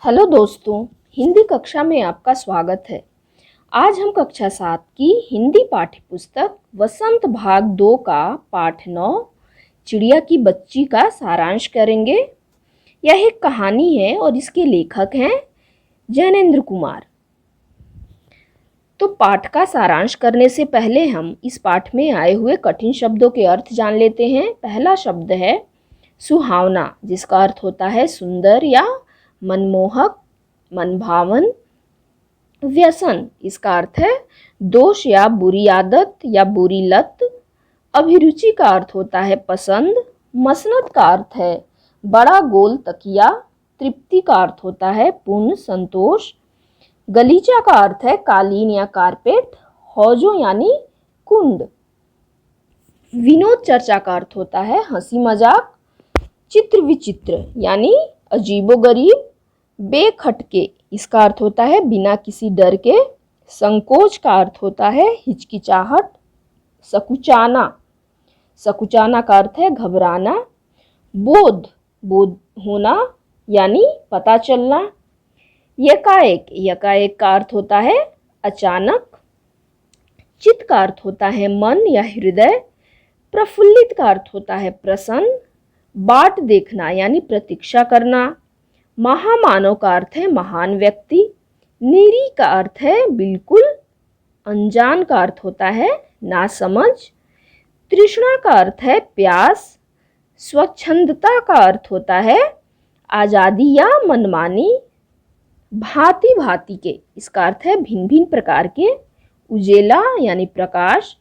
Hello दोस्तों, हिंदी कक्षा में आपका स्वागत है। आज हम कक्षा 7 की हिंदी पाठ्य पुस्तक वसंत भाग 2 का पाठ 9 चिड़िया की बच्ची का सारांश करेंगे। यह एक कहानी है और इसके लेखक हैं जैनेंद्र कुमार। तो पाठ का सारांश करने से पहले हम इस पाठ में आए हुए कठिन शब्दों के अर्थ जान लेते हैं। पहला शब्द है सुहावना, जिसका अर्थ होता है सुंदर या मनमोहक, मनभावन। व्यसन, इसका अर्थ है दोष या बुरी आदत या बुरी लत। अभिरुचि का अर्थ होता है पसंद। मसनद का अर्थ है बड़ा गोल तकिया। तृप्ति का अर्थ होता है पूर्ण संतोष। गलीचा का अर्थ है कालीन या कारपेट। हौजो यानी कुंड। विनोद चर्चा का अर्थ होता है हंसी मजाक। चित्र विचित्र यानी अजीबोगरीब। बेखटके, इसका अर्थ होता है बिना किसी डर के। संकोच का अर्थ होता है हिचकिचाहट। सकुचाना, सकुचाना का अर्थ है घबराना। बोध, बोध होना यानी पता चलना। यकाएक, यकाएक का अर्थ होता है अचानक। चित्त का अर्थ होता है मन या हृदय। प्रफुल्लित का अर्थ होता है प्रसन्न। बाट देखना यानी प्रतीक्षा करना। महामानव का अर्थ है महान व्यक्ति। निरी का अर्थ है बिल्कुल। अनजान का अर्थ होता है नासमझ। तृष्णा का अर्थ है प्यास। स्वच्छंदता का अर्थ होता है आज़ादी या मनमानी। भांति भांति के, इसका अर्थ है भिन्न भिन्न प्रकार के। उजेला यानी प्रकाश।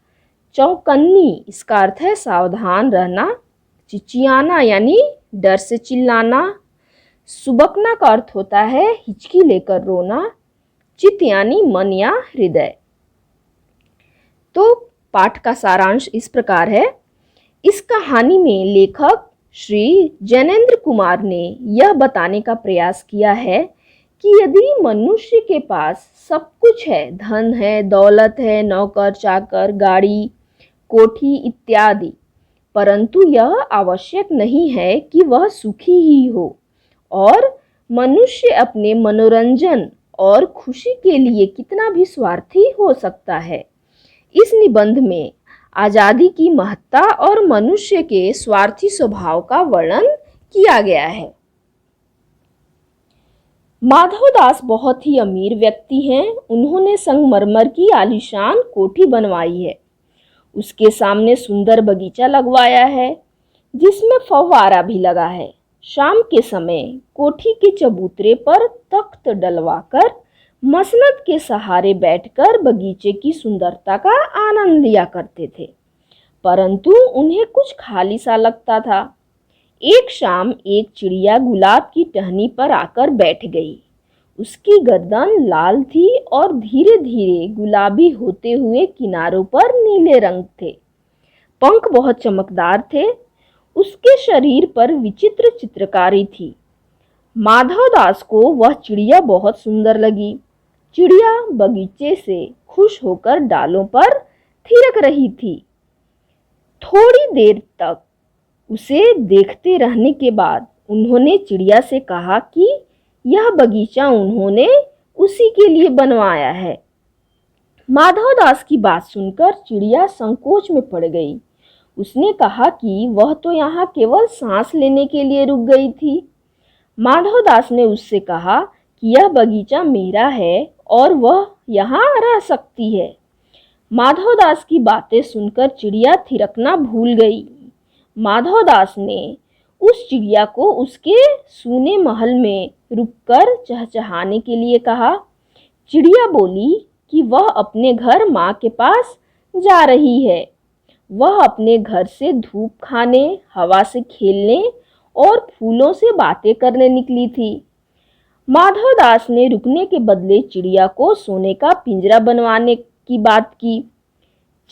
चौकन्नी, इसका अर्थ है सावधान रहना। चिचियाना यानी डर से चिल्लाना। सुबकना का अर्थ होता है हिचकी लेकर रोना। चित्त यानी मन या हृदय। तो पाठ का सारांश इस प्रकार है। इस कहानी में लेखक श्री जैनेंद्र कुमार ने यह बताने का प्रयास किया है कि यदि मनुष्य के पास सब कुछ है, धन है, दौलत है, नौकर चाकर, गाड़ी, कोठी इत्यादि, परंतु यह आवश्यक नहीं है कि वह सुखी ही हो और मनुष्य अपने मनोरंजन और खुशी के लिए कितना भी स्वार्थी हो सकता है। इस निबंध में आज़ादी की महत्ता और मनुष्य के स्वार्थी स्वभाव का वर्णन किया गया है। माधवदास बहुत ही अमीर व्यक्ति हैं। उन्होंने संगमरमर की आलीशान कोठी बनवाई है। उसके सामने सुंदर बगीचा लगवाया है जिसमें फव्वारा भी लगा है। शाम के समय कोठी के चबूतरे पर तख्त डलवाकर मसनद के सहारे बैठकर बगीचे की सुंदरता का आनंद लिया करते थे, परंतु उन्हें कुछ खाली सा लगता था। एक शाम एक चिड़िया गुलाब की टहनी पर आकर बैठ गई। उसकी गर्दन लाल थी और धीरे धीरे गुलाबी होते हुए किनारों पर नीले रंग थे। पंख बहुत चमकदार थे। उसके शरीर पर विचित्र चित्रकारी थी। माधवदास को वह चिड़िया बहुत सुंदर लगी। चिड़िया बगीचे से खुश होकर डालों पर थिरक रही थी। थोड़ी देर तक उसे देखते रहने के बाद उन्होंने चिड़िया से कहा कि यह बगीचा उन्होंने उसी के लिए बनवाया है। माधवदास की बात सुनकर चिड़िया संकोच में पड़ गई। उसने कहा कि वह तो यहाँ केवल सांस लेने के लिए रुक गई थी। माधवदास ने उससे कहा कि यह बगीचा मेरा है और वह यहाँ रह सकती है। माधवदास की बातें सुनकर चिड़िया थिरकना भूल गई। माधवदास ने उस चिड़िया को उसके सूने महल में रुककर चहचहाने के लिए कहा। चिड़िया बोली कि वह अपने घर माँ के पास जा रही है। वह अपने घर से धूप खाने, हवा से खेलने और फूलों से बातें करने निकली थी। माधवदास ने रुकने के बदले चिड़िया को सोने का पिंजरा बनवाने की बात की।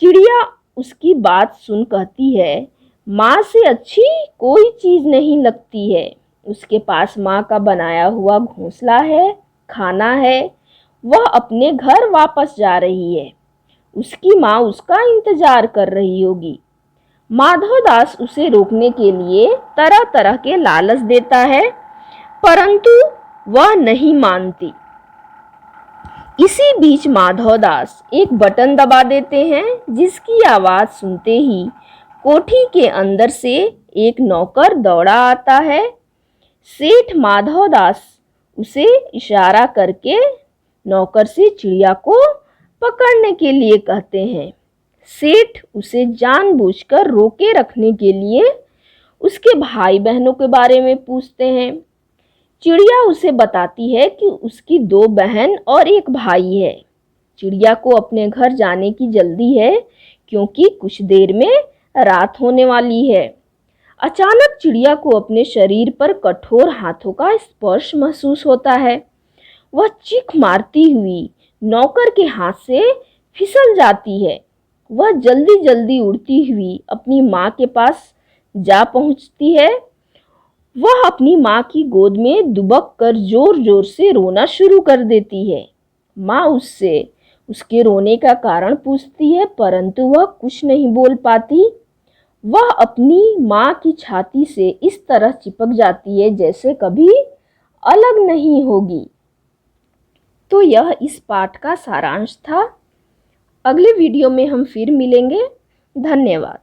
चिड़िया उसकी बात सुन कहती है, माँ से अच्छी कोई चीज़ नहीं लगती है। उसके पास माँ का बनाया हुआ घोंसला है, खाना है। वह अपने घर वापस जा रही है। उसकी माँ उसका इंतजार कर रही होगी। माधवदास उसे रोकने के लिए तरह तरह के लालच देता है, परंतु वह नहीं मानती। इसी बीच माधवदास एक बटन दबा देते हैं, जिसकी आवाज सुनते ही कोठी के अंदर से एक नौकर दौड़ा आता है। सेठ माधवदास उसे इशारा करके नौकर से चिड़िया को पकड़ने के लिए कहते हैं। सेठ उसे जानबूझकर रोके रखने के लिए उसके भाई बहनों के बारे में पूछते हैं। चिड़िया उसे बताती है कि उसकी 2 बहन और 1 भाई है। चिड़िया को अपने घर जाने की जल्दी है, क्योंकि कुछ देर में रात होने वाली है। अचानक चिड़िया को अपने शरीर पर कठोर हाथों का स्पर्श महसूस होता है। वह चीख मारती हुई नौकर के हाथ से फिसल जाती है। वह जल्दी जल्दी उड़ती हुई अपनी माँ के पास जा पहुँचती है। वह अपनी माँ की गोद में दुबक कर जोर जोर से रोना शुरू कर देती है। माँ उससे उसके रोने का कारण पूछती है, परंतु वह कुछ नहीं बोल पाती। वह अपनी माँ की छाती से इस तरह चिपक जाती है जैसे कभी अलग नहीं होगी। तो यह इस पाठ का सारांश था। अगले वीडियो में हम फिर मिलेंगे। धन्यवाद।